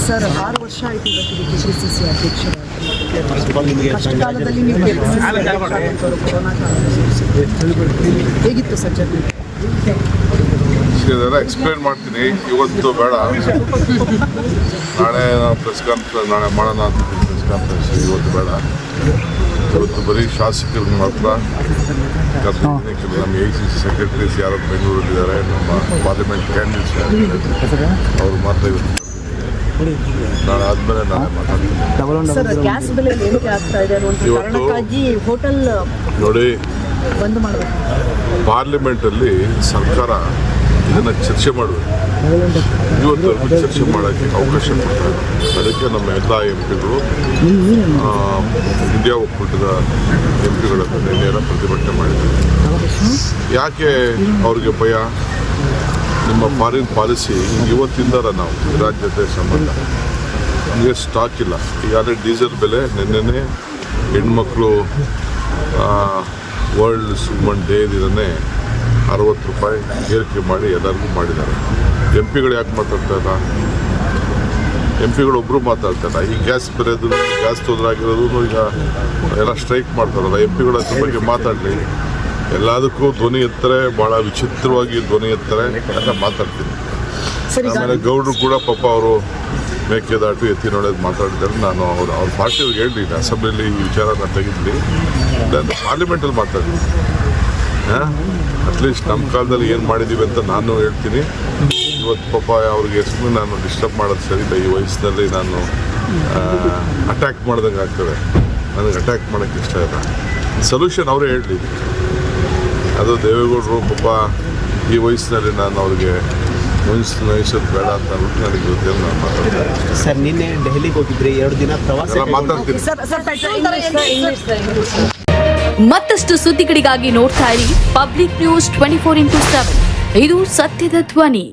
Sir 6 ವರ್ಷ ಆಯಿತು ಇವತ್ತು ಕೆಪಿಸಿಸಿ ಅಧ್ಯಕ್ಷರಾಗಿ. ಕಷ್ಟಕಾಲದಲ್ಲಿ ನೀವು ಕೊರೋನಾ ಹೇಗಿತ್ತು ಸರ್ ಜರ್ನಿ? ಇದೆಲ್ಲ ಎಕ್ಸ್ಪ್ಲೇನ್ ಮಾಡ್ತೀನಿ, ಇವತ್ತು ಬೇಡ, ನಾಳೆ ಪ್ರೆಸ್ ಕಾನ್ಫರೆನ್ಸ್ ನಾಳೆ ಮಾಡೋಣ ಅಂತ ಪ್ರೆಸ್ ಕಾನ್ಫರೆನ್ಸ್, ಇವತ್ತು ಬೇಡ. ಇವತ್ತು ಬರೀ ಶಾಸಕರಿಗೆ ಮಾತ್ರ ಕರೆದಿದ್ದೀನಿ. ನಮ್ಮ AICC ಸೆಕ್ರೆಟರೀಸ್ ಯಾರು ಬೆಂಗಳೂರಲ್ಲಿದ್ದಾರೆ, ನಮ್ಮ ಪಾರ್ಲಿಮೆಂಟ್ ಕ್ಯಾಂಡಿಡೇಟ್ಸ್ ಅವ್ರು ಮಾತ್ರ ಇವತ್ತು ನಾಳೆ ಆದಮೇಲೆ ನಾಳೆ ಮಾತಾಡ್ತೀನಿ. ಸರ್, ಗ್ಯಾಸ್ ಬೆಲೆ ಏರಿಕೆ ಆಗ್ತಾ ಇದೆ ಅನ್ನುವಂಥ ಕಾರಣಕ್ಕಾಗಿ ಹೋಟೆಲ್ ನೋಡಿ, ಬಂದ್ ಮಾಡಬೇಕು. ಪಾರ್ಲಿಮೆಂಟಲ್ಲಿ ಸರ್ಕಾರ ಇದನ್ನು ಚರ್ಚೆ ಮಾಡಬೇಕು. ಇವತ್ತು ಚರ್ಚೆ ಮಾಡೋಕ್ಕೆ ಅವಕಾಶ ಕೊಡ್ತಾರೆ. ಅದಕ್ಕೆ ನಮ್ಮ ಎಲ್ಲ MP ಗಳು ಇಂಡಿಯಾ ಒಕ್ಕೂಟದ MP ಗಳನ್ನು ನಿನ್ನೆ ಪ್ರತಿಭಟನೆ ಮಾಡಿದ್ದಾರೆ. ಯಾಕೆ ಅವ್ರಿಗೆ ಭಯ? ನಿಮ್ಮ ಫಾರಿನ್ ಪಾಲಿಸಿ ಇವತ್ತಿಂದಾರ ನಾವು ಇರಾನ್ ಜೊತೆ ಸಂಬಂಧ, ನಮಗೆ ಸ್ಟಾಕ್ ಇಲ್ಲ. ಈಗಾಗಲೇ ಡೀಸೆಲ್ ಬೆಲೆ ನಿನ್ನೆನೇ ಹೆಣ್ಮಕ್ಳು ವರ್ಲ್ಡ್ ವುಮನ್ ಡೇ ದಿನನೇ 60 ರೂಪಾಯಿ ಏರಿಕೆ ಮಾಡಿ ಎಲ್ಲರಿಗೂ ಮಾಡಿದ್ದಾರೆ. MP ಯಾಕೆ ಮಾತಾಡ್ತಾ ಇಲ್ಲ? MP ಒಬ್ಬರು ಮಾತಾಡ್ತಾ ಇಲ್ಲ. ಈ ಗ್ಯಾಸ್ ಬೆಲೆದು, ಗ್ಯಾಸ್ ತೊಂದರೆ ಆಗಿರೋದು ಈಗ ಎಲ್ಲ ಸ್ಟ್ರೈಕ್ ಮಾಡ್ತಾರಲ್ಲ, MP ಅದ್ರ ಬಗ್ಗೆ ಮಾತಾಡಲಿ. ಎಲ್ಲದಕ್ಕೂ ಧ್ವನಿ ಎತ್ತಾರೆ, ಭಾಳ ವಿಚಿತ್ರವಾಗಿ ಧ್ವನಿ ಎತ್ತಾರೆ ಅಂತ ಮಾತಾಡ್ತೀನಿ. ಆಮೇಲೆ ಗೌಡ್ರು ಕೂಡ ಪಾಪ ಅವರು ಮೇಕೆದಾಟು ಎತ್ತಿ ನೋಡೋದು ಮಾತಾಡಿದ್ದಾರೆ. ನಾನು ಅವ್ರ ಪಾರ್ಟಿಯವ್ರಿಗೆ ಹೇಳಲಿ, ಅಸೆಂಬ್ಲಿಯಲ್ಲಿ ಈ ವಿಚಾರನ ತೆಗಿದ್ಲಿ, ನಾನು ಪಾರ್ಲಿಮೆಂಟಲ್ಲಿ ಮಾತಾಡ್ತೀನಿ. ಅಟ್ಲೀಸ್ಟ್ ನಮ್ಮ ಕಾಲದಲ್ಲಿ ಏನು ಮಾಡಿದ್ದೀವಿ ಅಂತ ನಾನು ಹೇಳ್ತೀನಿ. ಇವತ್ತು ಪಾಪ ಅವ್ರಿಗೆ ಸುಮ್ಮನೆ ನಾನು ಡಿಸ್ಟರ್ಬ್ ಮಾಡೋದು ಸರಿ ಇಲ್ಲ. ಈ ವಯಸ್ಸಿನಲ್ಲಿ ನಾನು ಅಟ್ಯಾಕ್ ಮಾಡ್ದಂಗೆ ಆಗ್ತದೆ. ನನಗೆ ಅಟ್ಯಾಕ್ ಮಾಡೋಕ್ಕೆ ಇಷ್ಟ ಇಲ್ಲ. ಸೊಲ್ಯೂಷನ್ ಅವರೇ ಹೇಳಲಿ. ಅದು ದೇವೇಗೌಡರು ಪಾಪ ಈ ವಯಸ್ಸಿನಲ್ಲಿ ನಾನು ಅವ್ರಿಗೆ ನೋಯಿಸೋದು ಬೇಡ ಅಂತ ಅಂದ್ಬಿಟ್ಟು ನನಗೆ ಜೊತೆಯಲ್ಲಿ ನಾನು ಮಾತಾಡ್ತೀನಿ. ಸರ್, ನಿನ್ನೆ ದೆಹಲಿಗೆ ಹೋಗಿದ್ರಿ, 2 ದಿನ ಪ್ರವಾಸ ಮಾತಾಡ್ತೀನಿ. ಮತ್ತಷ್ಟು ಸುದ್ದಿಗಳಿಗಾಗಿ ನೋಡ್ತಾ ಇರಿ ಪಬ್ಲಿಕ್ ನ್ಯೂಸ್ 24x7. ಇದು ಸತ್ಯದ ಧ್ವನಿ.